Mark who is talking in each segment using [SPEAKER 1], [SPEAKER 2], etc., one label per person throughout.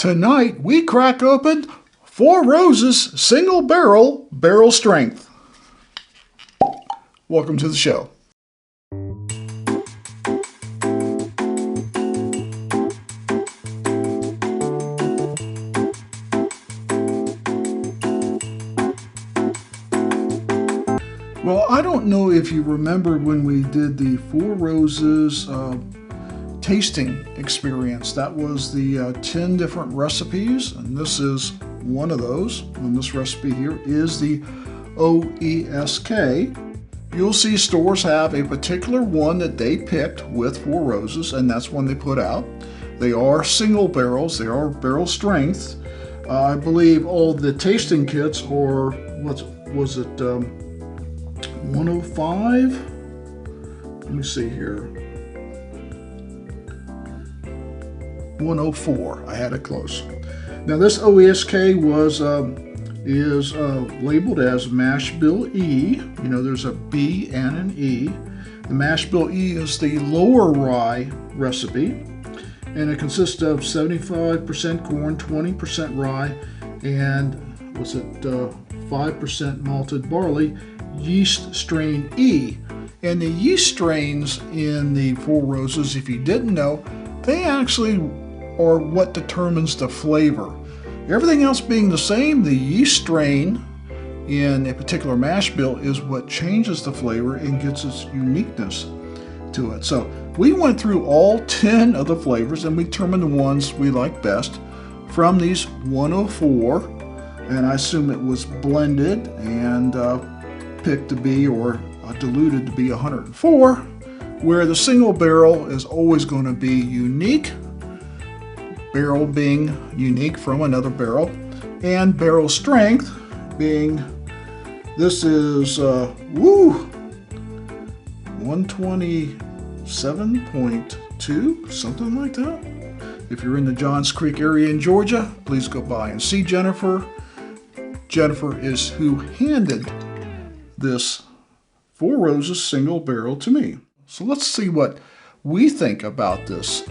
[SPEAKER 1] Tonight we crack open Four Roses Single Barrel Barrel Strength. Welcome to the show. Well, I don't know if you remember when we did the Four Roses tasting experience. That was the 10 different recipes, and this is one of those. And this recipe here is the OESK. You'll see stores have a particular one that they picked with Four Roses, and that's one they put out. They are single barrels. They are barrel strength. I believe all the tasting kits are, what was it, 105? Let me see here. 104. I had it close. Now this OESK is labeled as mash bill E. You know, there's a B and an E. The mash bill E is the lower rye recipe, and it consists of 75% corn, 20% rye, and 5% malted barley, yeast strain E. And the yeast strains in the Four Roses, if you didn't know, they actually are what determines the flavor. Everything else being the same, the yeast strain in a particular mash bill is what changes the flavor and gets its uniqueness to it. So we went through all 10 of the flavors and we determined the ones we like best from these 104, and I assume it was blended and picked to be or diluted to be 104, where the single barrel is always going to be unique, barrel being unique from another barrel, and barrel strength being, this is 127.2, something like that. If you're in the Johns Creek area in Georgia, please go by and see Jennifer. Jennifer is who handed this Four Roses single barrel to me. So let's see what we think about this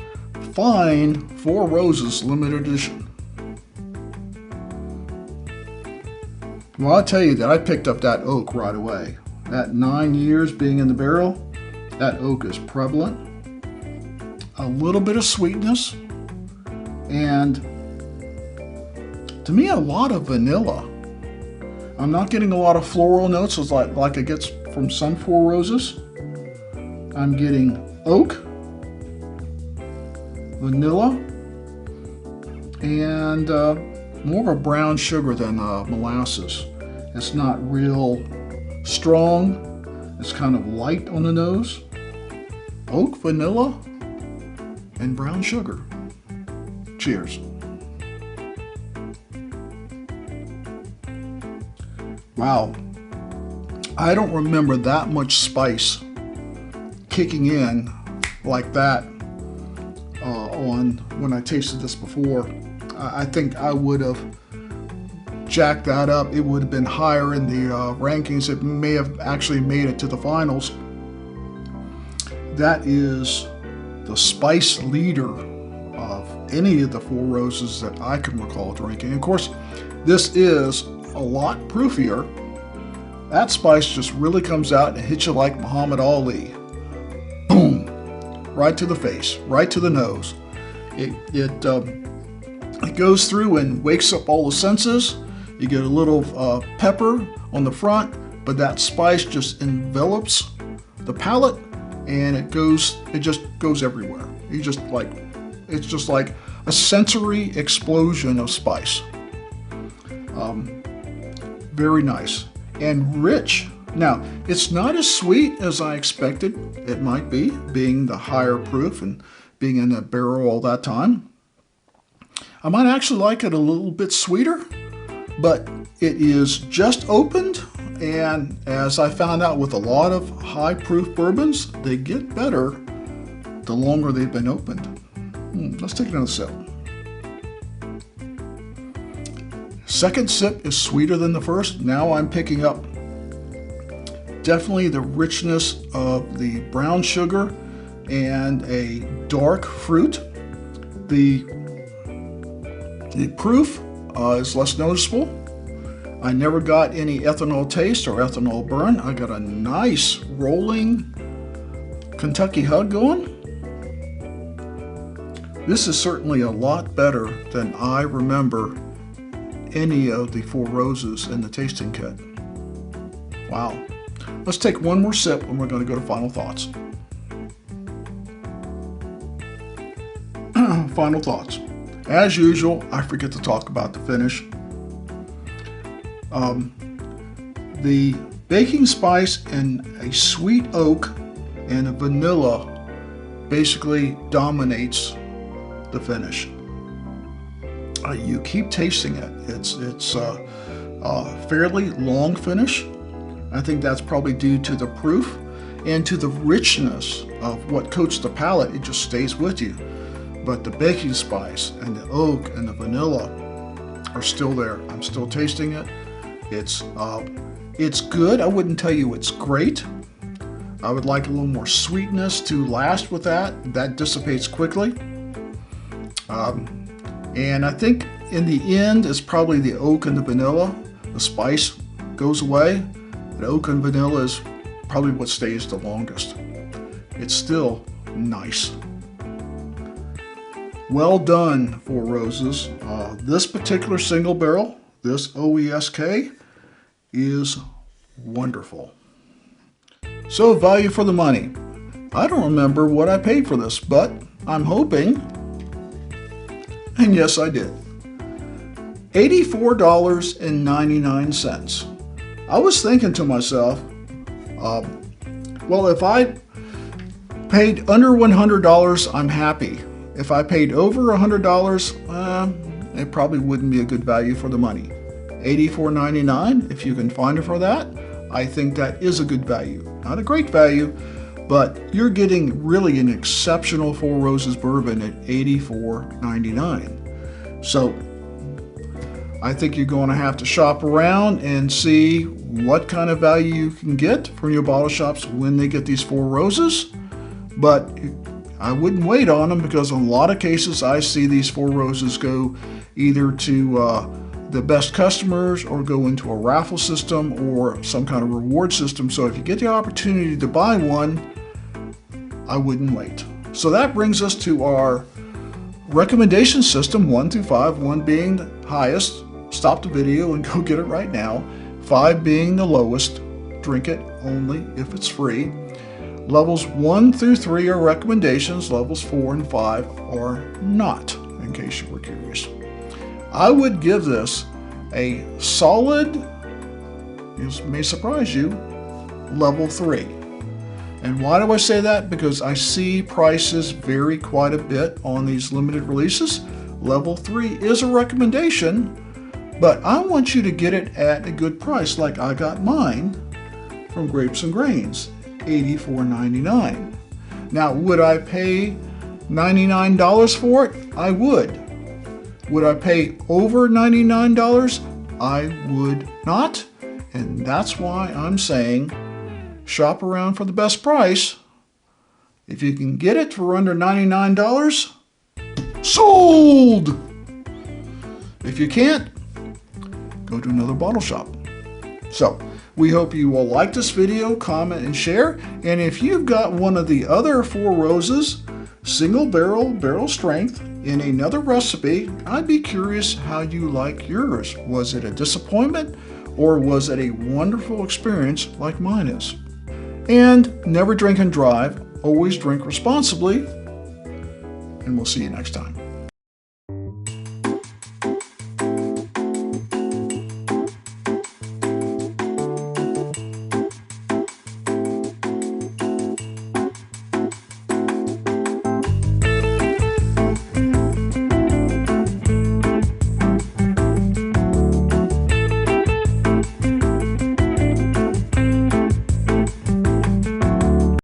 [SPEAKER 1] fine Four Roses limited edition. Well, I'll tell you that I picked up that oak right away. That 9 years being in the barrel, that oak is prevalent. A little bit of sweetness, and to me a lot of vanilla. I'm not getting a lot of floral notes like it gets from some Four Roses. I'm getting oak, vanilla, and more of a brown sugar than molasses. It's not real strong. It's kind of light on the nose. Oak, vanilla, and brown sugar. Cheers. Wow. I don't remember that much spice kicking in like that on when I tasted this before. I think I would have jacked that up. It would have been higher in the rankings. It may have actually made it to the finals. That is the spice leader of any of the Four Roses that I can recall drinking. Of course, this is a lot proofier. That spice just really comes out and hits you like Muhammad Ali. Boom! Right to the face, right to the nose. It goes through and wakes up all the senses. You get a little pepper on the front, but that spice just envelops the palate, and it just goes everywhere. It's just like a sensory explosion of spice. Very nice and rich. Now, it's not as sweet as I expected it might be, being the higher proof and being in a barrel all that time. I might actually like it a little bit sweeter, but it is just opened, and as I found out with a lot of high proof bourbons, they get better the longer they've been opened. Let's take another sip. Second sip is sweeter than the first. Now I'm picking up definitely the richness of the brown sugar and a dark fruit. The The proof is less noticeable. I never got any ethanol taste or ethanol burn. I got a nice rolling Kentucky hug going. This is certainly a lot better than I remember any of the Four Roses in the tasting kit. Wow. Let's take one more sip and we're going to go to final thoughts. Final thoughts. As usual, I forget to talk about the finish. The baking spice and a sweet oak and a vanilla basically dominates the finish. You keep tasting it. It's a fairly long finish. I think that's probably due to the proof and to the richness of what coats the palate. It just stays with you. But the baking spice and the oak and the vanilla are still there. I'm still tasting it. It's good. I wouldn't tell you it's great. I would like a little more sweetness to last with that. That dissipates quickly. And I think in the end, it's probably the oak and the vanilla. The spice goes away. The oak and vanilla is probably what stays the longest. It's still nice. Well done, Four Roses. This particular single barrel, this OESK, is wonderful. So, value for the money. I don't remember what I paid for this, but I'm hoping, and yes, I did. $84.99. I was thinking to myself, well, if I paid under $100, I'm happy. If I paid over $100, it probably wouldn't be a good value for the money. $84.99, if you can find it for that, I think that is a good value. Not a great value, but you're getting really an exceptional Four Roses bourbon at $84.99. So I think you're going to have to shop around and see what kind of value you can get from your bottle shops when they get these Four Roses. But I wouldn't wait on them, because in a lot of cases I see these Four Roses go either to the best customers or go into a raffle system or some kind of reward system. So if you get the opportunity to buy one, I wouldn't wait. So that brings us to our recommendation system, 1 through 5, 1 being the highest. Stop the video and go get it right now. 5 being the lowest. Drink it only if it's free. Levels 1 through 3 are recommendations. Levels 4 and 5 are not, in case you were curious. I would give this a solid, this may surprise you, level 3. And why do I say that? Because I see prices vary quite a bit on these limited releases. Level 3 is a recommendation, but I want you to get it at a good price, like I got mine from Grapes and Grains, $84.99. Now, would I pay $99 for it? I would. Would I pay over $99? I would not. And that's why I'm saying shop around for the best price. If you can get it for under $99, sold! If you can't, go to another bottle shop. So, we hope you will like this video, comment, and share. And if you've got one of the other Four Roses, single barrel strength, in another recipe, I'd be curious how you like yours. Was it a disappointment, or was it a wonderful experience like mine is? And never drink and drive, always drink responsibly, and we'll see you next time.